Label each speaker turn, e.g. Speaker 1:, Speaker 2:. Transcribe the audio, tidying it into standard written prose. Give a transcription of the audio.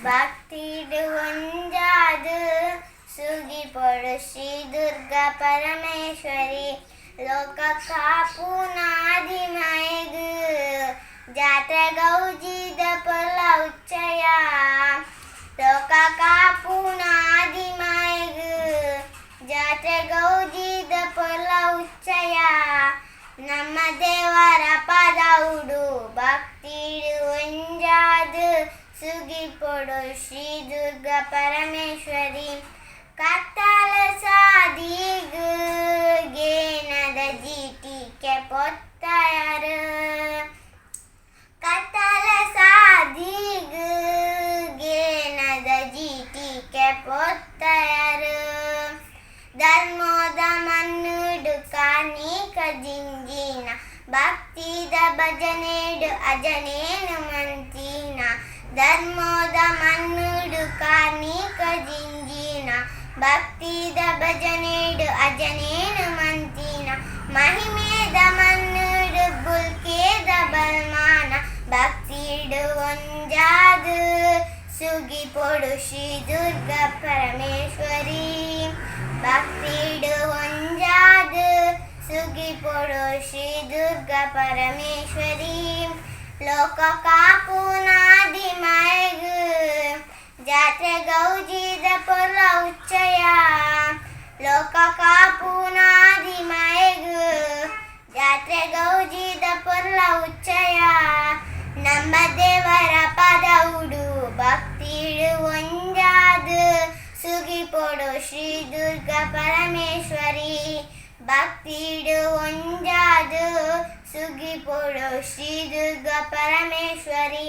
Speaker 1: ಭಕ್ತಿಡು ಒಂಜಾದು ಸುಗಿ ಪೊಡು ಶ್ರೀ ದುರ್ಗಾ ಪರಮೇಶ್ವರಿ ಲೋಕ ಕಾಪುನಾದಿ ಮಯಗು ಜಾತ್ರೆ ಗೌಜಿದ ಪೊಲ್ಲ ಉಚ್ಚಯ ಲೋಕ ಕಾಪುನಾದಿ ಮಯಗು ಜಾತ್ರೆ ಗೌಜಿದ ಪೊಲ್ಲ ಉಚ್ಚಯ ನಮ್ಮ ದೇವರ ಪದವುಡು ಭಕ್ತಿಡು ಒಂಜಾದು ಸುಗಿ ಪೊಡು ಶ್ರೀ ದುರ್ಗಾ ಪರಮೇಶ್ವರಿ ಕತ್ತಲ ಸಾದಿಗು ಗೇನದ ಜೀಟಿಕೆ ಪೊತ್ತಯರು ಕತ್ತಲ ಸಾದಿಗು ಗೇನದ ಜೀಟಿಕೆ ಪೊತ್ತಯರು ಧರ್ಮೋದ ಮನ್ನುಡು ಕಾನಿಕ ಜಿಂಜಿನ ಭಕ್ತಿದ ಭಜನೆಡು ಅಜನೇನು ಮಂತಿನ ಧರ್ಮೋದ ಮನ್ನುಡು ಕಾನಿಕ ಜಿಂಜಿನ ಭಕ್ತಿದ ಭಜನೆಡು ಅಜನೇನು ಮಂತಿನ ಮಹಿಮೇದ ಮನ್ನುಡು ಬುಲ್ಕೇದ ಬಲ್ಮಾನ ಭಕ್ತಿಡು ಒಂಜಾದು ಸುಗಿ ಪೊಡು ಶ್ರೀ ದುರ್ಗಾ ಪರಮೇಶ್ವರಿ ಭಕ್ತಿಡು ಒಂಜಾದು ಸುಗಿ ಪೊಡು ಶ್ರೀ ದುರ್ಗಾ ಪರಮೇಶ್ವರಿ ಲೋಕ ಕಾಪುನಾದಿ ಮಯಗು ಜಾತ್ರೆ ಗೌಜಿದ ಪೊಲ್ಲ ಉಚ್ಚಯ ಲೋಕ ಕಾಪುನಾದಿ ಮಯಗು ಜಾತ್ರೆ ಗೌಜಿದ ಪೊಲ್ಲ ಉಚ್ಚಯ ನಮ್ಮ ದೇವರ ಪದವುಡು ಭಕ್ತಿಡು ಒಂಜಾದು ಸುಗಿ ಪೊಡು ಶ್ರೀ ದುರ್ಗಾ ಪರಮೇಶ್ವರಿ ಭಕ್ತಿಡು ಒಂಜಾದು ಸುಗಿ ಪೊಡು ಶ್ರೀ ದುರ್ಗಾ ಪರಮೇಶ್ವರಿ.